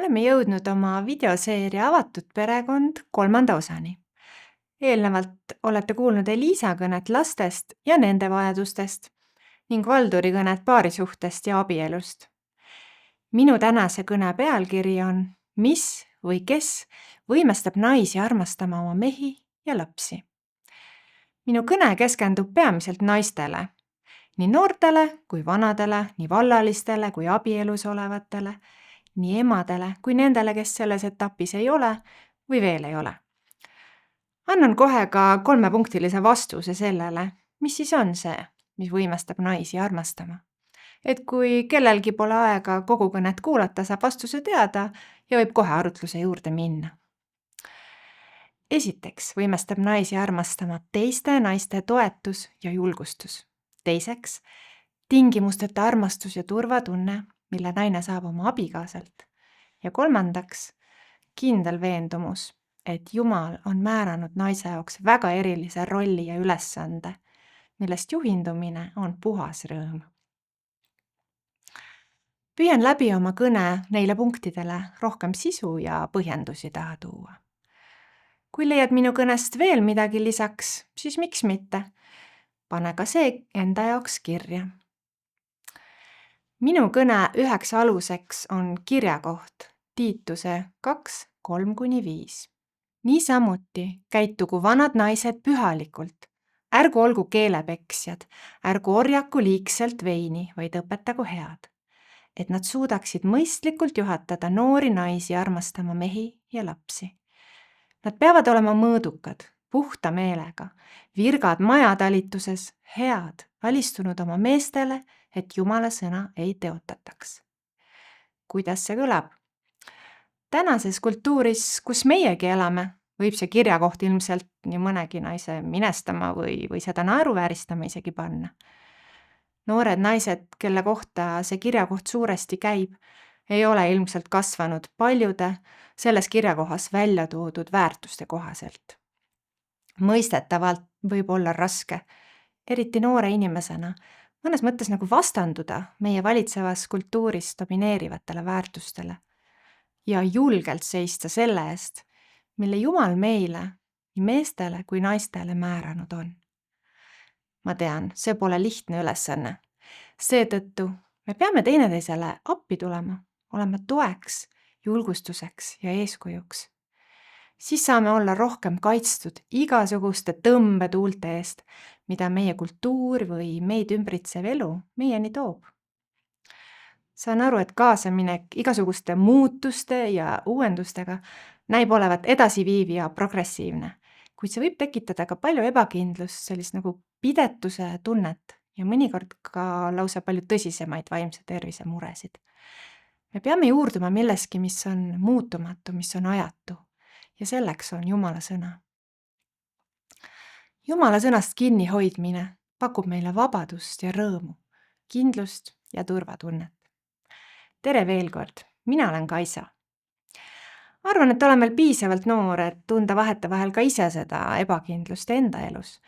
Oleme jõudnud oma videoseeria Avatud perekond 3. osani. Eelnevalt olete kuulnud Elisa kõnet lastest ja nende vajadustest ning Valduri kõnet paarisuhtest ja abielust. Minu tänase kõne pealkiri on Mis või kes võimestab naisi armastama oma mehi ja lapsi. Minu kõne keskendub peamiselt naistele, nii noortele kui vanadele, nii vallalistele kui abielus olevatele, nii emadele kui nendele, kes selles etapis ei ole või veel ei ole. Annan kohe ka 3-punktilise vastuse sellele, mis siis on see, mis võimestab naisi armastama. Et kui kellelgi pole aega kogu kõnet kuulata, saab vastuse teada ja võib kohe arutluse juurde minna. Esiteks võimestab naisi armastama teiste naiste toetus ja julgustus. Teiseks, tingimusteta armastus ja turvatunne, mille naine saab oma abikaasalt. Ja kolmandaks, kindel veendumus, et Jumal on määranud naise jaoks väga erilise rolli ja ülesande, millest juhindumine on puhas rõõm. Püüan läbi oma kõne neile punktidele rohkem sisu ja põhjendusi taha tuua. Kui leiad minu kõnest veel midagi lisaks, siis miks mitte? Pane ka see enda jaoks kirja. Minu kõne üheks aluseks on kirjakoht Tiituse 2:3-5. Niisamuti käitugu vanad naised pühalikult. Ärgu olgu keelepeksjad, ärgu orjaku liigselt veini, vaid õpetagu head. Et nad suudaksid mõistlikult juhatada noori naisi armastama mehi ja lapsi. Nad peavad olema mõõdukad, puhta meelega, virgad majatalituses, head, alistunud oma meestele, et Jumala sõna ei teotataks. Kuidas see kõlab? Tänases kultuuris, kus meiegi elame, võib see kirjakoht ilmselt nii mõnegi naise minestama või seda naeruvääristama isegi panna. Noored naised, kelle kohta see kirjakoht suuresti käib, ei ole ilmselt kasvanud paljude selles kirjakohas välja toodud väärtuste kohaselt. Mõistetavalt võib olla raske, eriti noore inimesena, mõnes mõttes nagu vastanduda meie valitsevas kultuuris domineerivatele väärtustele ja julgelt seista selle eest, mille Jumal meile, nii meestele kui naistele määranud on. Ma tean, see pole lihtne ülesanne. Seetõttu me peame teineteisele appi tulema, olema toeks, julgustuseks ja eeskujuks. Siis saame olla rohkem kaitstud igasuguste tõmbetuulte eest, mida meie kultuur või meid ümbritsev elu meieni toob. Saan aru, et kaasaminek igasuguste muutuste ja uuendustega näib olevat edasiviiv ja progressiivne, kuid see võib tekitada ka palju ebakindlust, sellist nagu pidetuse tunnet ja mõnikord ka lausa palju tõsisemaid vaimse tervise muresid. Me peame juurduma milleski, mis on muutumatu, mis on ajatu ja selleks on Jumala sõna. Jumala sõnast kinni hoidmine pakub meile vabadust ja rõõmu, kindlust ja turvatunnet. Tere veel kord, mina olen Kaisa. Arvan, et olen veel piisavalt noor, et tunda vahetevahel ka ise seda ebakindlust enda elus.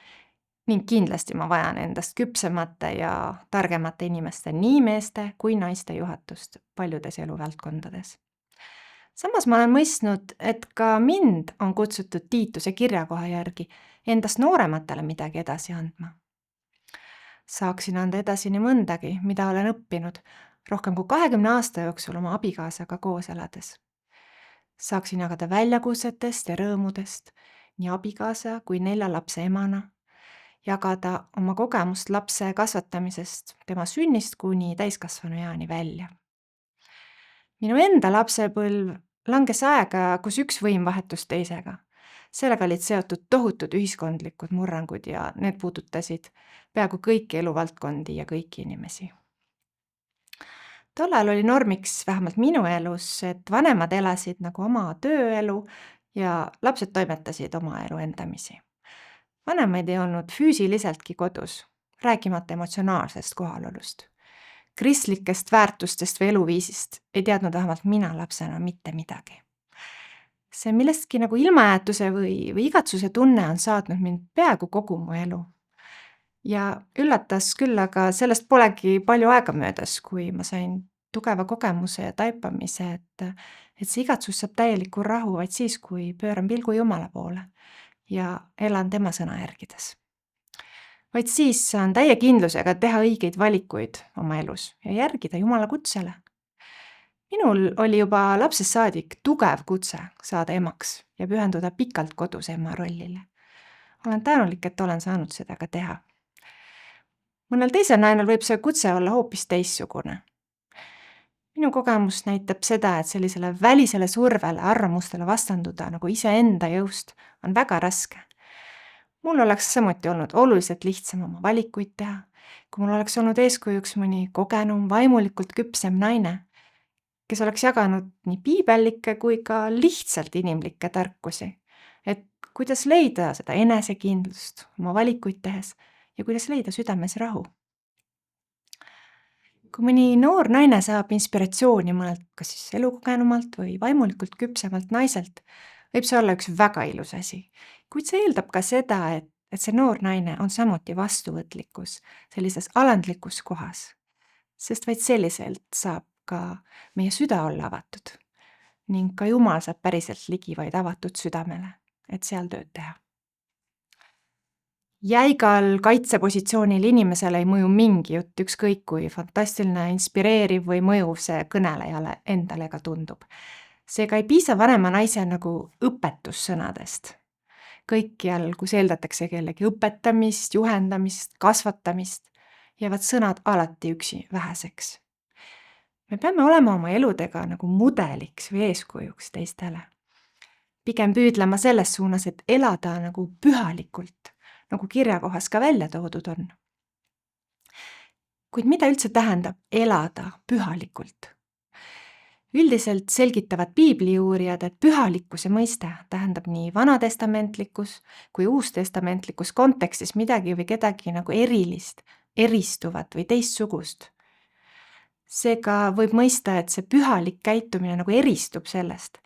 Ning kindlasti ma vajan endast küpsemate ja targemate inimeste, nii meeste kui naiste juhatust paljudes eluvaldkondades. Samas ma olen mõistnud, et ka mind on kutsutud Tiituse kirjakoha järgi endast noorematele midagi edasi andma. Saaksin anda edasi nii mõndagi, mida olen õppinud rohkem kui 20 aasta jooksul oma abikaasaga koos elades. Saaksin jagada väljakutsetest ja rõõmudest nii abikaasa kui 4 lapse emana, jagada oma kogemust lapse kasvatamisest tema sünnist kuni täiskasvanu eani välja. Minu enda lapsepõlv langes aega, kus üks võim vahetus teisega. Sellega olid seotud tohutud ühiskondlikud murrangud ja need puudutasid peaaegu kõiki eluvaldkondi ja kõiki inimesi. Tollal oli normiks vähemalt minu elus, et vanemad elasid nagu oma tööelu ja lapsed toimetasid oma elu endamisi. Vanemaid ei olnud füüsiliseltki kodus, rääkimata emotsionaalsest kohalolust. Kristlikest väärtustest või eluviisist ei teadnud vähemalt mina lapsena mitte midagi. See millestki nagu ilmajäetuse või igatsuse tunne on saatnud mind peaaegu kogu mu elu. Ja üllatas küll, aga sellest polegi palju aega möödas, kui ma sain tugeva kogemuse ja taipamise, et see igatsus saab täieliku rahu vaid siis, kui pööran pilgu Jumala poole ja elan tema sõna järgides. Vaid siis saan täie kindlusega teha õigeid valikuid oma elus ja järgida Jumala kutsele. Minul oli juba lapsest saadik tugev kutse saada emaks ja pühenduda pikalt kodus ema rollile. Olen tänulik, et olen saanud seda ka teha. Mõnel teisel nainel võib see kutse olla hoopis teistsugune. Minu kogemus näitab seda, et sellisele välisele survele, arvamustele vastanduda nagu iseenda jõust on väga raske. Mul oleks samuti olnud oluliselt lihtsam oma valikuid teha, kui mul oleks olnud eeskujuks mõni kogenum, vaimulikult küpsem naine, kes oleks jaganud nii piibellikke kui ka lihtsalt inimlikke tarkusi, et kuidas leida seda enesekindlust oma valikuid tehes ja kuidas leida südames rahu. Kui mõni noor naine saab inspiratsiooni mõnelt kas siis elukogenumalt või vaimulikult küpsemalt naiselt, võib see olla üks väga ilus asi, kuid see eeldab ka seda, et see noor naine on samuti vastuvõtlikkus sellises alandlikus kohas, sest vaid selliselt saab ka meie süda olla avatud ning ka Jumal saab päriselt ligi vaid avatud südamele, et seal tööd teha. Jäigal kaitsepositsioonil inimesele ei mõju mingi jutt, ükskõik kui fantastiline, inspireeriv või mõjuv see kõnelejale endale ka tundub. Seega ei piisa vanema naise nagu õpetussõnadest. Kõikjal, kus eeldatakse kellegi õpetamist, juhendamist, kasvatamist, jäävad sõnad alati üksi väheseks. Me peame olema oma eludega nagu mudeliks või eeskujuks teistele. Pigem püüdlema selles suunas, et elada nagu pühalikult, nagu kirjakohas ka välja toodud on. Kuid mida üldse tähendab elada pühalikult? Üldiselt selgitavad piibliuurijad, et pühalikkuse mõiste tähendab nii vanatestamentlikus kui uustestamentlikus kontekstis midagi või kedagi nagu erilist, eristuvat või teistsugust. Seega võib mõista, et see pühalik käitumine nagu eristub sellest,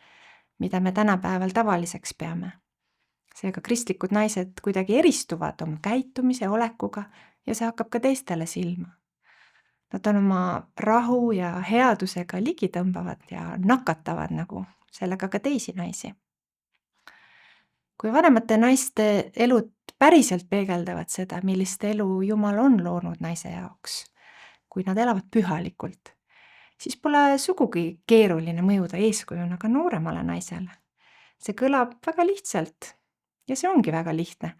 mida me tänapäeval tavaliseks peame. Seega kristlikud naised kuidagi eristuvad oma käitumise, olekuga ja see hakkab ka teistele silma. Nad on oma rahu ja headusega ligitõmbavad ja nakatavad nagu sellega ka teisi naisi. Kui vanemate naiste elud päriselt peegeldavad seda, millist elu Jumal on loonud naise jaoks, kui nad elavad pühalikult, siis pole sugugi keeruline mõjuda eeskujuna ka nooremale naisele. See kõlab väga lihtsalt ja see ongi väga lihtne,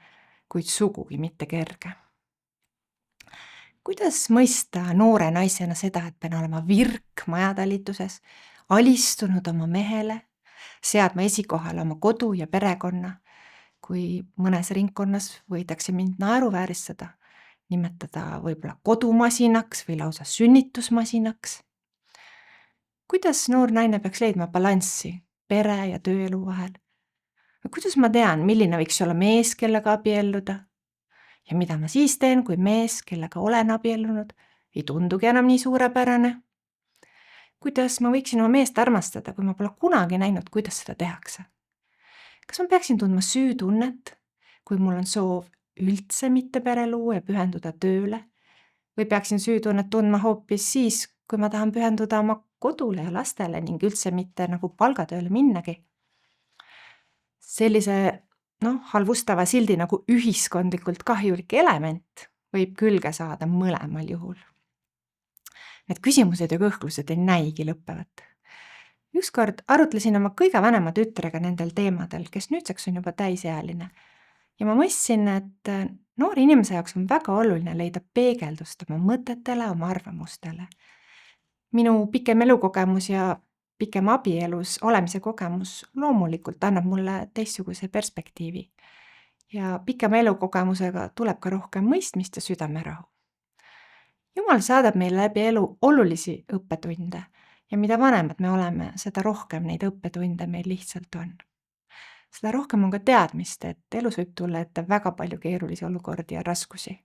kuid sugugi mitte kerge. Kuidas mõista noore naisena seda, et pean olema virk majatalituses, alistunud oma mehele, seadma esikohale oma kodu ja perekonna, kui mõnes ringkonnas võidakse mind naeruvääristada, nimetada võib-olla kodumasinaks või lausa sünnitusmasinaks? Kuidas noor naine peaks leidma balanssi pere ja tööelu vahel? Kuidas ma tean, milline võiks olla mees, kellega abielluda? Ja mida ma siis teen, kui mees, kellega olen abiellunud, ei tundugi enam nii suurepärane? Kuidas ma võiksin oma meest armastada, kui ma pole kunagi näinud, kuidas seda tehakse? Kas ma peaksin tundma süütunnet, kui mul on soov üldse mitte pere luua ja pühenduda tööle? Või peaksin süütunnet tundma hoopis siis, kui ma tahan pühenduda oma kodule ja lastele ning üldse mitte nagu palgatööle minnagi? Sellise halvustava sildi nagu ühiskondlikult kahjulik element võib külge saada mõlemal juhul. Need küsimused ja kõhklused ei näigi lõppevat. Ükskord arutlesin oma kõige vanema tütrega nendel teemadel, kes nüüdseks on juba täisealine. Ja ma mõistsin, et noori inimese jaoks on väga oluline leida peegeldust oma mõtetele, oma arvamustele. Minu pikem elukogemus ja pikem abielus olemise kogemus loomulikult annab mulle teistsuguse perspektiivi ja pikema elukogemusega tuleb ka rohkem mõistmist ja südamerahu. Jumal saadab meile läbi elu olulisi õppetunde ja mida vanemad me oleme, seda rohkem neid õppetunde meil lihtsalt on. Seda rohkem on ka teadmist, et elus võib tulla ette väga palju keerulisi olukordi ja raskusi.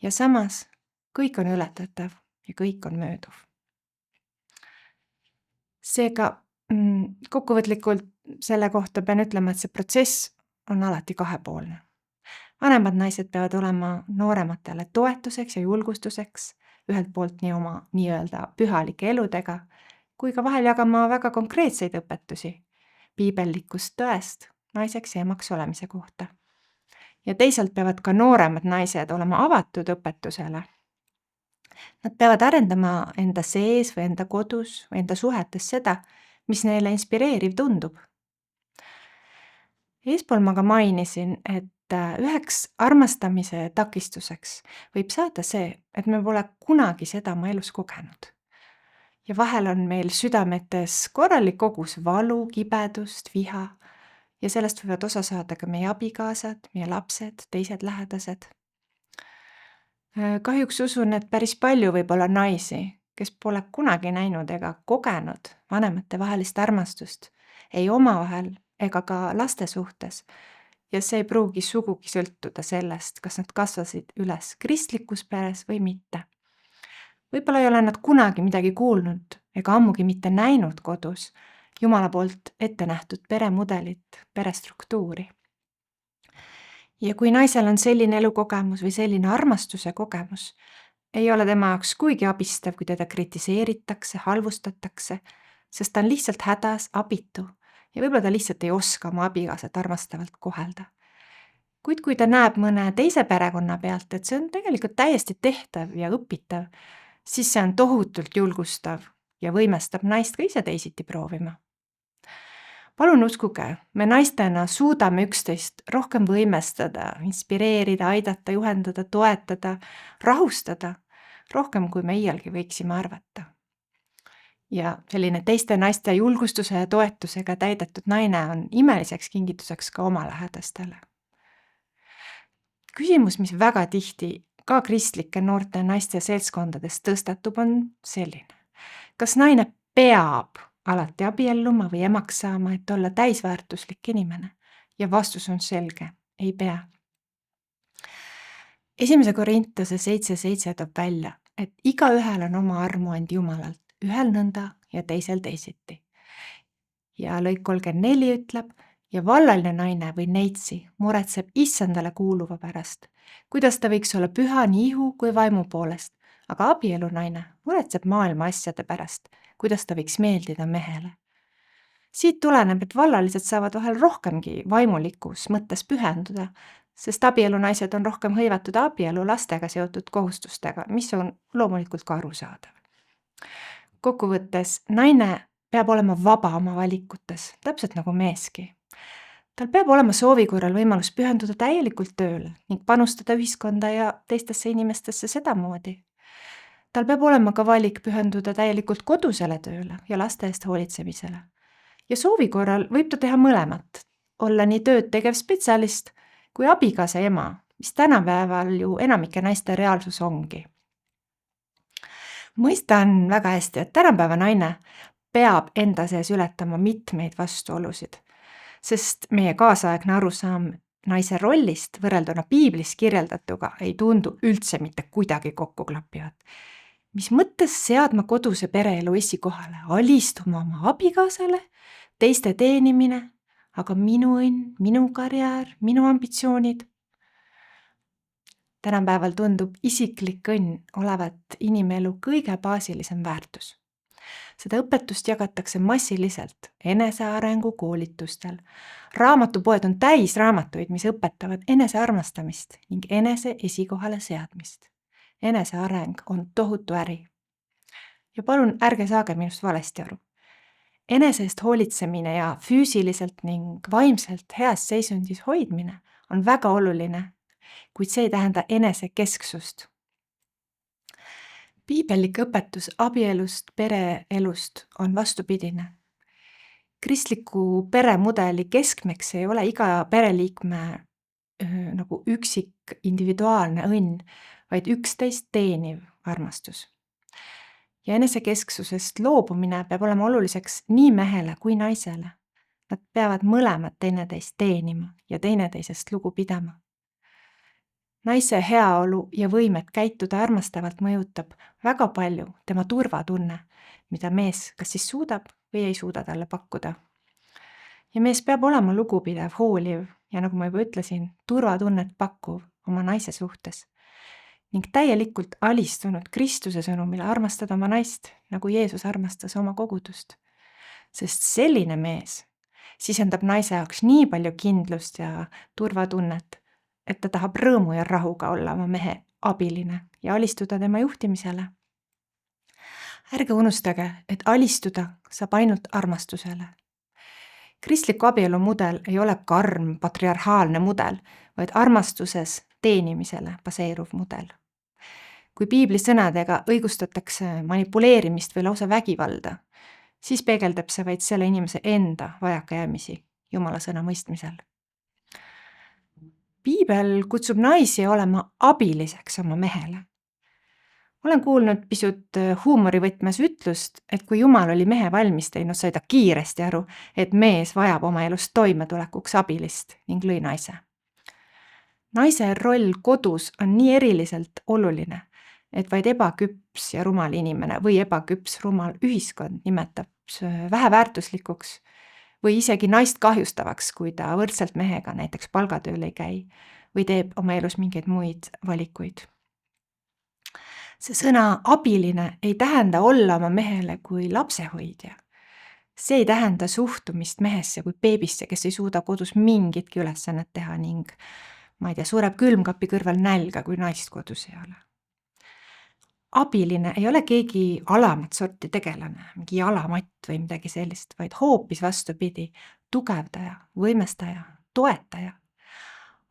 Ja samas kõik on ületatav ja kõik on mööduv. Seega kokkuvõtlikult selle kohta pean ütlema, et see protsess on alati kahepoolne. Vanemad naised peavad olema noorematele toetuseks ja julgustuseks, ühelt poolt nii oma nii-öelda pühalike eludega, kui ka vahel jagama väga konkreetseid õpetusi piibellikust tõest naiseks ja emaks olemise kohta. Ja teisalt peavad ka nooremad naised olema avatud õpetusele. Nad peavad arendama enda sees või enda kodus või enda suhetes seda, mis neile inspireeriv tundub. Eespool ma ka mainisin, et üheks armastamise takistuseks võib saada see, et me pole kunagi seda oma elus kogenud. Ja vahel on meil südametes korralik kogus valu, kibedust, viha ja sellest võivad osa saada ka meie abikaasad, meie lapsed, teised lähedased. Kahjuks usun, et päris palju võib olla naisi, kes pole kunagi näinud ega kogenud vanematevahelist armastust, ei omavahel ega ka laste suhtes. Ja see ei pruugi sugugi sõltuda sellest, kas nad kasvasid üles kristlikus peres või mitte. Võib-olla ei ole nad kunagi midagi kuulnud ega ammugi mitte näinud kodus Jumala poolt ette nähtud peremudelit, perestruktuuri. Ja kui naisel on selline elukogemus või selline armastuse kogemus, ei ole tema jaoks kuigi abistav, kui teda kritiseeritakse, halvustatakse, sest ta on lihtsalt hädas, abitu ja võib-olla ta lihtsalt ei oska oma abikaasat armastavalt kohelda. Kuid kui ta näeb mõne teise perekonna pealt, et see on tegelikult täiesti tehtav ja õpitav, siis see on tohutult julgustav ja võimestab naist ka ise teisiti proovima. Palun uskuge, me naistena suudame üksteist rohkem võimestada, inspireerida, aidata, juhendada, toetada, rahustada, rohkem kui me iialgi võiksime arvata. Ja selline teiste naiste julgustuse ja toetusega täidetud naine on imeliseks kingituseks ka oma lähedastele. Küsimus, mis väga tihti ka kristlike noorte naiste seltskondades tõstatub, on selline. Kas naine peab alati abielluma või emaks saama, et olla täisväärtuslik inimene? Ja vastus on selge, ei pea. 1. Korintuse 7:7 toob välja, et igaühel on oma armuand Jumalalt, ühel nõnda ja teisel teisiti. Ja lõik 34 ütleb, ja vallaline naine või neitsi muretseb issandale kuuluva pärast, kuidas ta võiks olla püha nii ihu kui vaimu poolest, aga abielunaine muretseb maailma asjade pärast, kuidas ta võiks meeldida mehele. Siit tuleneb, et vallalised saavad vahel rohkemgi vaimulikus mõttes pühenduda, sest abielunaised on rohkem hõivatud abielu lastega seotud kohustustega, mis on loomulikult ka arusaadav. Kokkuvõttes, naine peab olema vaba oma valikutes, täpselt nagu meeski. Tal peab olema soovi korral võimalus pühenduda täielikult tööle ning panustada ühiskonda ja teistesse inimestesse sedamoodi. Tal peab olema ka valik pühenduda täielikult kodusele tööle ja laste eest hoolitsemisele. Ja soovi korral võib ta teha mõlemat, olla nii tööd tegev spetsialist kui abikaasa ema, mis tänapäeval ju enamike naiste reaalsus ongi. Mõistan väga hästi, et tänapäeva naine peab enda sees ületama mitmeid vastuolusid, sest meie kaasaegne arusaam naise rollist võrrelduna piiblis kirjeldatuga ei tundu üldse mitte kuidagi kokku klappivat. Mis mõttes seadma koduse pereelu esikohale, alistuma oma abikaasale, teiste teenimine, aga minu õnn, minu karjäär, minu ambitsioonid. Tänapäeval tundub isiklik õnn olevat inimelu kõige baasilisem väärtus. Seda õpetust jagatakse massiliselt enesearengu koolitustel. Raamatupoed on täis raamatuid, mis õpetavad enesearmastamist ning enese esikohale seadmist. Eneseareng on tohutu äri. Ja palun ärge saage minust valesti aru. Enese eest hoolitsemine ja füüsiliselt ning vaimselt heas seisundis hoidmine on väga oluline, kuid see ei tähenda enesekesksust. Piibellik õpetus abielust, pereelust on vastupidine. Kristliku peremudeli keskmeks ei ole iga pereliikme nagu üksik individuaalne õnn, vaid üksteist teeniv armastus. Ja enesekesksusest loobumine peab olema oluliseks nii mehele kui naisele. Nad peavad mõlemad teineteist teenima ja teineteisest lugu pidama. Naise heaolu ja võimet käituda armastavalt mõjutab väga palju tema turvatunne, mida mees kas siis suudab või ei suuda talle pakkuda. Ja mees peab olema lugupidav, hooliv ja nagu ma juba ütlesin, turvatunnet pakkuv oma naise suhtes. ning täielikult alistunud Kristuse sõnumile armastada oma naist, nagu Jeesus armastas oma kogudust. Sest selline mees sisendab naise jaoks nii palju kindlust ja turvatunnet, et ta tahab rõõmu ja rahuga olla oma mehe abiline ja alistuda tema juhtimisele. Ärge unustage, et alistuda saab ainult armastusele. Kristliku abielu mudel ei ole karm patriarhaalne mudel, vaid armastuses teenimisele baseeruv mudel. Kui piibli sõnadega õigustatakse manipuleerimist või lausa vägivalda, siis peegeldab see vaid selle inimese enda vajakajäämisi Jumala sõna mõistmisel. Piibel kutsub naisi olema abiliseks oma mehele. Olen kuulnud pisut huumorivõtmes ütlust, et kui Jumal oli mehe valmis teinud, sai ta kiiresti aru, et mees vajab oma elus toimetulekuks abilist ning lõi naise. Naise roll kodus on nii eriliselt oluline, et vaid ebaküps ja rumal inimene või ebaküps rumal ühiskond nimetab väheväärtuslikuks või isegi naist kahjustavaks, kui ta võrdselt mehega näiteks palgatööl ei käi või teeb oma elus mingeid muid valikuid. See sõna abiline ei tähenda olla oma mehele kui lapsehoidja. See ei tähenda suhtumist mehesse kui beebisse, kes ei suuda kodus mingitki ülesannet teha ning sureb külmkapi kõrval nälga, kui naist kodus ei ole. Abiline ei ole keegi alamat sorti tegelane, mingi jalamatt või midagi sellist, vaid hoopis vastupidi, tugevdaja, võimestaja, toetaja.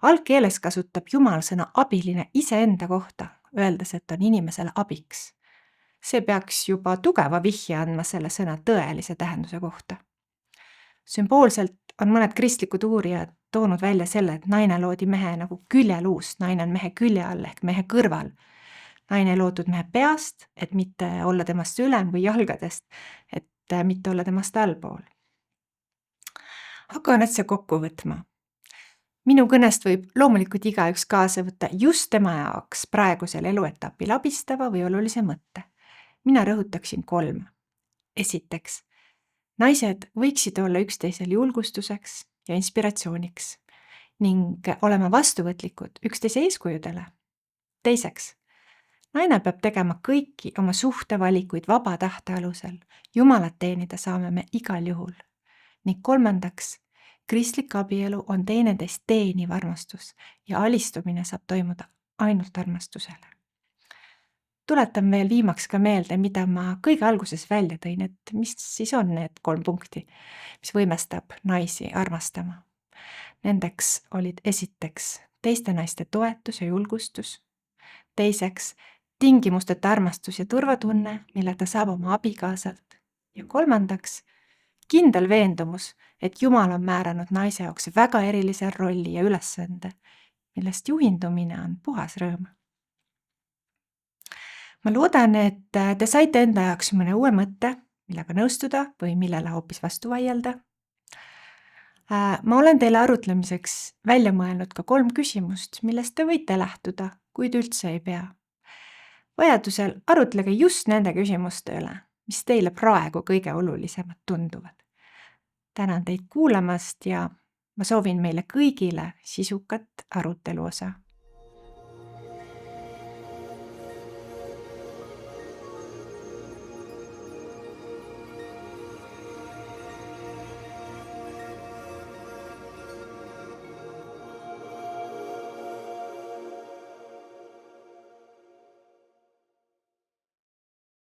Algkeeles kasutab Jumal sõna abiline iseenda kohta, öeldes, et on inimesele abiks. See peaks juba tugeva vihje andma selle sõna tõelise tähenduse kohta. Sümboolselt on mõned kristlikud uurijad toonud välja selle, et naine loodi mehe nagu küljeluust, naine on mehe külje all ehk mehe kõrval. Naine ei loodud mehe peast, et mitte olla temast ülem või jalgadest, et mitte olla temast allpool. Hakkan otse kokku võtma. Minu kõnest võib loomulikult igaüks kaasa võtta just tema jaoks praegusel eluetapil abistava või olulise mõtte. Mina rõhutaksin 3. Esiteks, naised võiksid olla üksteisel julgustuseks ja inspiratsiooniks ning olema vastuvõtlikud üksteise eeskujudele. Teiseks, naine peab tegema kõiki oma suhtevalikuid vaba tahte alusel. Jumalat teenida saame me igal juhul. Ning 3. Kristlik abielu on teineteist teeniv armastus ja alistumine saab toimuda ainult armastusele. Tuletan veel viimaks ka meelde, mida ma kõige alguses välja tõin, et mis siis on need 3 punkti, mis võimestab naisi armastama. Nendeks olid esiteks teiste naiste toetus ja julgustus, teiseks tingimusteta armastus ja turvatunne, mille ta saab oma abikaasalt ja 3. kindel veendumus, et Jumal on määranud naise jaoks väga erilise rolli ja ülesande, millest juhindumine on puhas rõõm. Ma loodan, et te saite enda jaoks mõne uue mõtte, millega nõustuda või millele hoopis vastu vaielda. Ma olen teile arutlemiseks välja mõelnud ka 3 küsimust, millest te võite lähtuda, kuid üldse ei pea. Vajadusel arutlege just nende küsimuste üle, mis teile praegu kõige olulisemad tunduvad. Tänan teid kuulamast ja ma soovin meile kõigile sisukat arutelu osa.